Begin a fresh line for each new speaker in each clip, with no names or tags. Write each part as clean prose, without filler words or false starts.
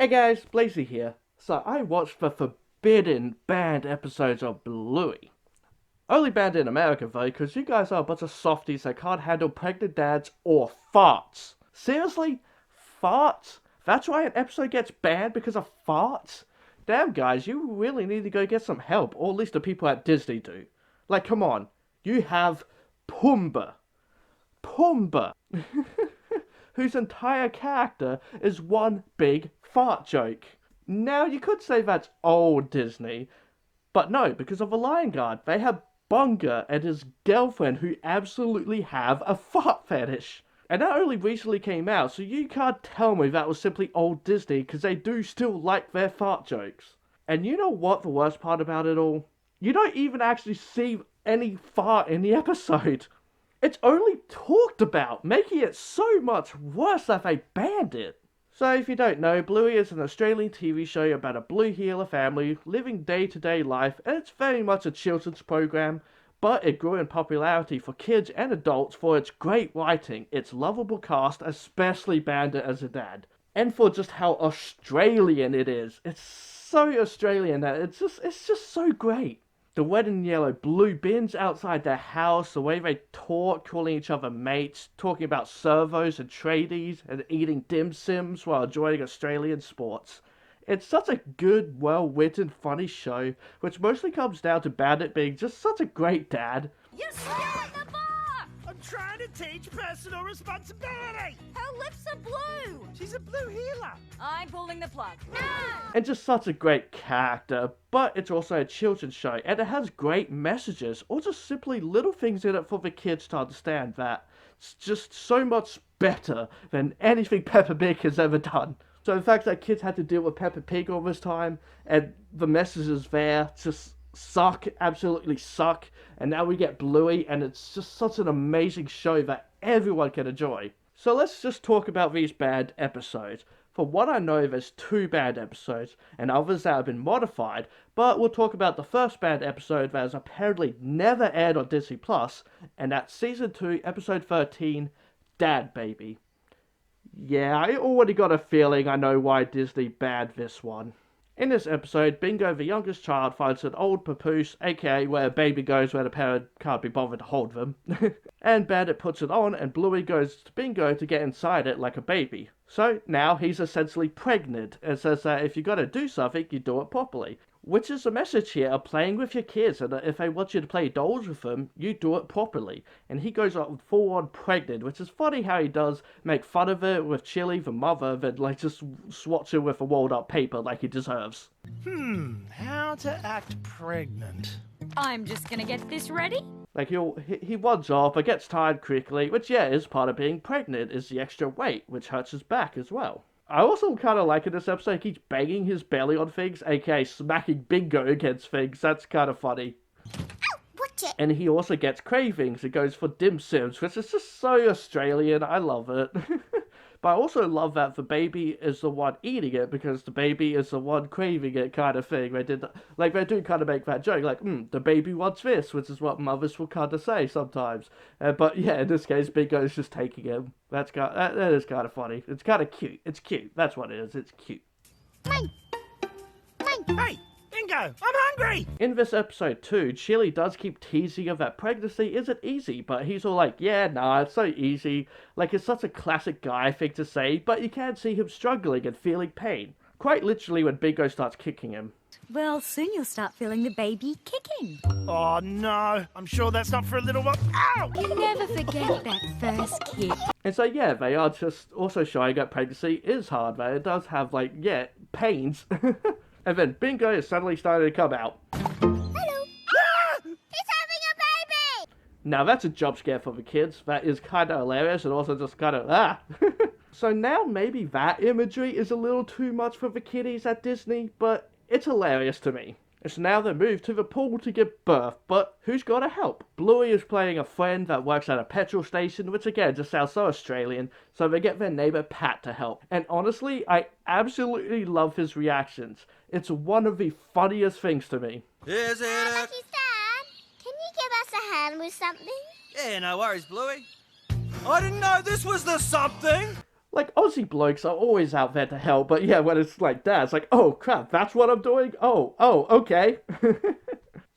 Hey guys, Blazy here. So I watched the forbidden banned episodes of Bluey. Only banned in America though, because you guys are a bunch of softies that can't handle pregnant dads or farts. Seriously? Farts? That's why an episode gets banned because of farts? Damn guys, you really need to go get some help, or at least the people at Disney do. Like come on, you have Pumbaa. Pumbaa! Whose entire character is one big fart joke. Now, you could say that's old Disney, but no, because of the Lion Guard, they have Bunga and his girlfriend who absolutely have a fart fetish. And that only recently came out, so you can't tell me that was simply old Disney, because they do still like their fart jokes. And you know what the worst part about it all? You don't even actually see any fart in the episode. It's only talked about, making it so much worse that they banned it. So if you don't know, Bluey is an Australian TV show about a blue heeler family living day-to-day life, and it's very much a children's program, but it grew in popularity for kids and adults for its great writing, its lovable cast, especially Bandit as a dad, and for just how Australian it is. It's so Australian that it's just so great. The red and yellow blue bins outside their house, the way they talk, calling each other mates, talking about servos and tradies, and eating dim sims while enjoying Australian sports. It's such a good, well-written, funny show, which mostly comes down to Bandit being just such a great dad.
You're spilling the bar!
I'm trying to teach personal responsibility!
Her lips are blue!
She's a blue healer!
I'm pulling the plug. No!
And just such a great character, but it's also a children's show, and it has great messages, or just simply little things in it for the kids to understand that it's just so much better than anything Peppa Pig has ever done. So the fact that kids had to deal with Peppa Pig all this time, and the messages there just suck, absolutely suck, and now we get Bluey, and it's just such an amazing show that everyone can enjoy. So let's just talk about these bad episodes. For what I know, there's 2 bad episodes, and others that have been modified, but we'll talk about the first bad episode that has apparently never aired on Disney+, and that's Season 2, Episode 13, Dad Baby. Yeah, I already got a feeling I know why Disney banned this one. In this episode, Bingo, the youngest child, finds an old papoose, aka where a baby goes when a parent can't be bothered to hold them. And Bandit puts it on, and Bluey goes to Bingo to get inside it like a baby. So now he's essentially pregnant, and says that if you gotta do something, you do it properly. Which is the message here of playing with your kids, and that if they want you to play dolls with them, you do it properly. And he goes up full on pregnant, which is funny how he does make fun of it with Chili, the mother, then like just swats him with a rolled up paper like he deserves.
How to act pregnant.
I'm just gonna get this ready.
Like he runs off, but gets tired quickly, which yeah, is part of being pregnant, is the extra weight, which hurts his back as well. I also kind of like in this episode, he keeps banging his belly on things, aka smacking Bingo against things. That's kind of funny.
Ow! Watch it!
And he also gets cravings and goes for dim sims, which is just so Australian. I love it. But I also love that the baby is the one eating it because the baby is the one craving it, kind of thing. They do kind of make that joke, like, the baby wants this, which is what mothers will kind of say sometimes. But yeah, in this case, Bingo is just taking him. That is kind of funny. It's kind of cute. It's cute. That's what it is. It's cute.
Mine!
Hey, Bingo, I'm hungry!
In this episode too, Chili does keep teasing of that pregnancy isn't easy, but he's all like, yeah, nah, it's so easy. Like, it's such a classic guy thing to say, but you can see him struggling and feeling pain. Quite literally when Bingo starts kicking him.
Well, soon you'll start feeling the baby kicking.
Oh no, I'm sure that's not for a little while. Ow!
You never forget that first kick.
And so yeah, they are just also showing that pregnancy is hard, that it does have, like, yeah, pains. And then Bingo is suddenly starting to come out.
Hello.
Ah!
He's having a baby!
Now that's a jump scare for the kids. That is kind of hilarious and also just kind of, So now maybe that imagery is a little too much for the kiddies at Disney, but it's hilarious to me. It's now they move to the pool to give birth, but who's got to help? Bluey is playing a friend that works at a petrol station, which again just sounds so Australian, so they get their neighbour Pat to help. And honestly, I absolutely love his reactions. It's one of the funniest things to me.
Is it a...
Lucky's Dad, can you give us a hand with something?
Yeah, no worries, Bluey. I didn't know this was the something.
Like, Aussie blokes are always out there to help, but yeah, when it's like that, it's like, oh crap, that's what I'm doing? Oh, okay.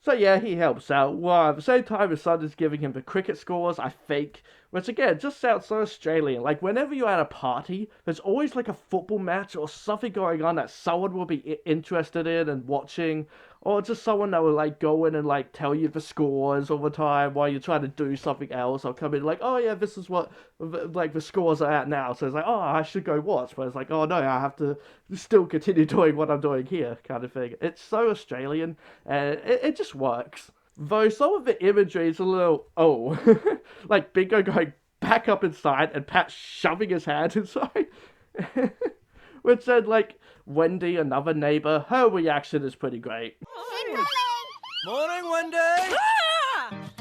So yeah, he helps out, while at the same time his son is giving him the cricket scores, I think, which again, just sounds so Australian. Like, whenever you're at a party, there's always like a football match or something going on that someone will be interested in and watching, or just someone that will like go in and like tell you the scores all the time while you're trying to do something else, or come in like, oh yeah, this is what like the scores are at now, so it's like, oh, I should go watch, but it's like, oh no, I have to still continue doing what I'm doing here, kind of thing. It's so Australian, and it just works. Though some of the imagery is a little, oh, like Bingo going back up inside and Pat shoving his hand inside. Which then, like, Wendy, another neighbor, her reaction is pretty great.
Morning, Wendy!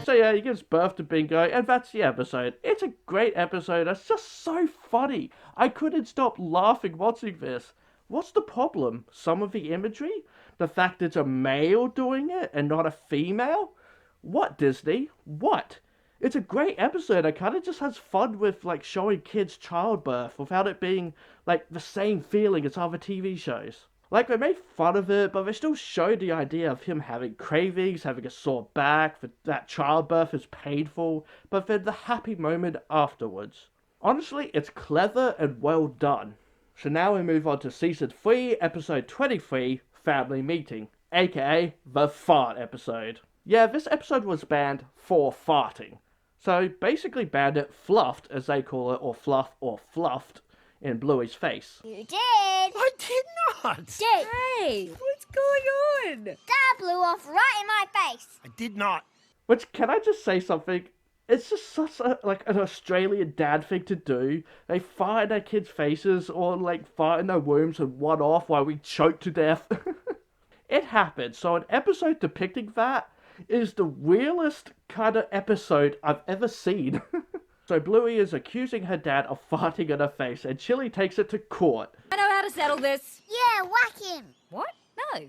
So yeah, he gives birth to Bingo, and that's the episode. It's a great episode, it's just so funny. I couldn't stop laughing watching this. What's the problem? Some of the imagery? The fact it's a male doing it and not a female? What, Disney? What? It's a great episode. It kind of just has fun with like showing kids childbirth without it being like the same feeling as other TV shows. Like, they made fun of it, but they still showed the idea of him having cravings, having a sore back, that childbirth is painful, but then the happy moment afterwards. Honestly, it's clever and well done. So now we move on to Season 3, Episode 23, Family Meeting, aka the fart episode. Yeah, this episode was banned for farting. So basically Bandit fluffed, as they call it, or fluff, or fluffed, in Bluey's face.
You did.
I did not!
Did.
Hey, what's going on?
Dad blew off right in my face.
I did not.
Which, can I just say something? It's just such a, like, an Australian dad thing to do. They fart in their kids' faces, or like fart in their wombs and one off while we choke to death. It happened, so an episode depicting that is the realest kind of episode I've ever seen. So Bluey is accusing her dad of farting in her face, and Chili takes it to court.
I know how to settle this.
Yeah, whack him.
What? No.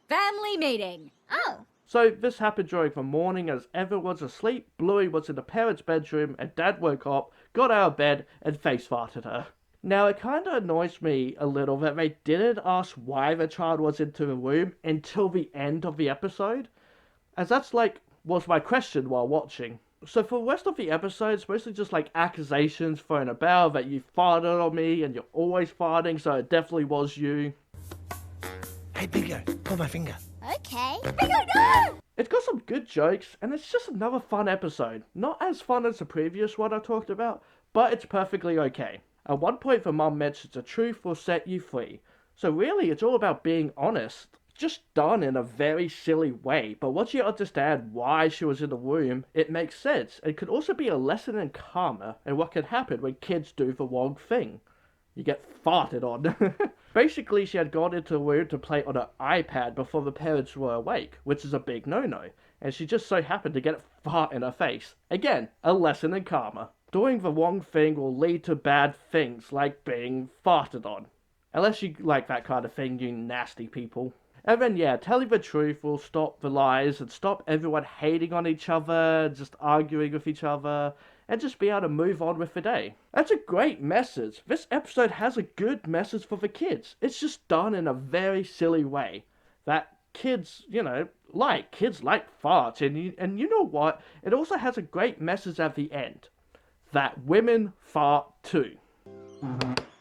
Family meeting.
Oh.
So this happened during the morning as everyone's asleep. Bluey was in the parents' bedroom, and Dad woke up, got out of bed, and face farted her. Now, it kind of annoys me a little that they didn't ask why the child was into the room until the end of the episode, as that's like, was my question while watching. So for the rest of the episode, it's mostly just like accusations thrown about that you farted on me and you're always farting, so it definitely was you.
Hey, Bingo, pull my finger.
Okay.
Bingo, no!
It's got some good jokes, and it's just another fun episode. Not as fun as the previous one I talked about, but it's perfectly okay. At one point, the mum mentions the truth will set you free. So really, it's all about being honest. Just done in a very silly way, but once you understand why she was in the room, it makes sense. It could also be a lesson in karma and what can happen when kids do the wrong thing. You get farted on. Basically, she had gone into the room to play on her iPad before the parents were awake, which is a big no-no, and she just so happened to get a fart in her face. Again, a lesson in karma. Doing the wrong thing will lead to bad things, like being farted on. Unless you like that kind of thing, you nasty people. And then, yeah, telling the truth will stop the lies and stop everyone hating on each other, just arguing with each other, and just be able to move on with the day. That's a great message. This episode has a good message for the kids. It's just done in a very silly way that kids, kids like farts. And you know what? It also has a great message at the end. That women fart too.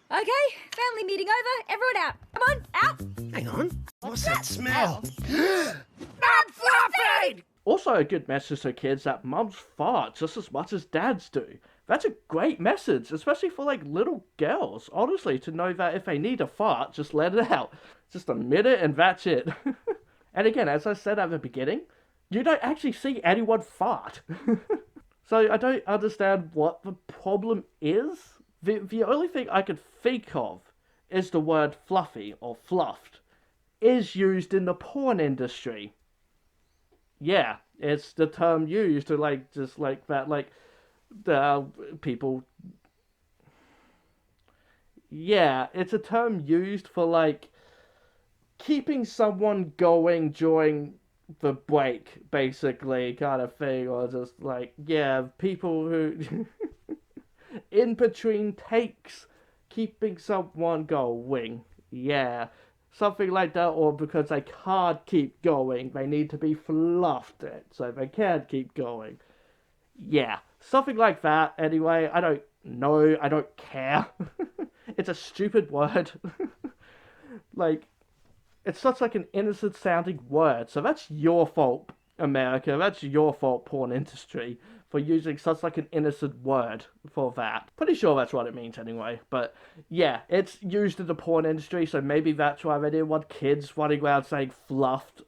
Okay, family meeting over. Everyone out. Come on, out.
Hang on. What's that smell? I'm fluffing!
Also a good message to kids that mums fart just as much as dads do. That's a great message, especially for like little girls, honestly, to know that if they need a fart, just let it out. Just admit it and that's it. And again, as I said at the beginning, you don't actually see anyone fart. So I don't understand what the problem is. The only thing I could think of is the word fluffy or fluffed is used in the porn industry. Yeah, it's the term used to like, just like that, like, the people... Yeah, it's a term used for like, keeping someone going during the break, basically, kind of thing, or just like, yeah, people who... in between takes, keeping someone going. Yeah, something like that, or because they can't keep going, they need to be fluffed it, so they can keep going. Yeah, something like that, anyway. I don't know, I don't care. It's a stupid word. Like, it's such like an innocent sounding word, so that's your fault, America. That's your fault, porn industry, for using such like an innocent word for that. Pretty sure that's what it means anyway, but yeah, it's used in the porn industry, so maybe that's why they didn't want kids running around saying fluffed.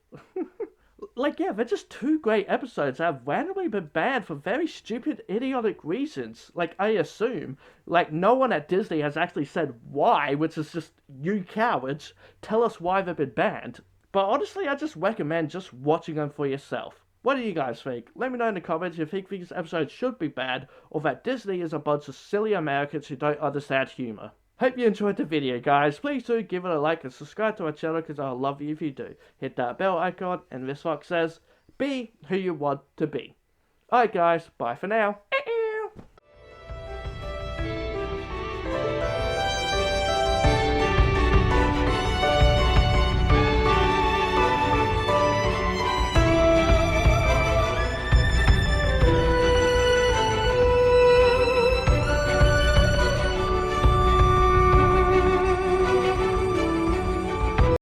Like, yeah, they're just two great episodes that have randomly been banned for very stupid, idiotic reasons. Like, I assume. Like, no one at Disney has actually said why, which is just, you cowards, tell us why they've been banned. But honestly, I just recommend just watching them for yourself. What do you guys think? Let me know in the comments if you think these episodes should be banned, or that Disney is a bunch of silly Americans who don't understand humor. Hope you enjoyed the video, guys. Please do give it a like and subscribe to our channel, because I'll love you if you do. Hit that bell icon, and this fox says, be who you want to be. Alright guys, bye for now.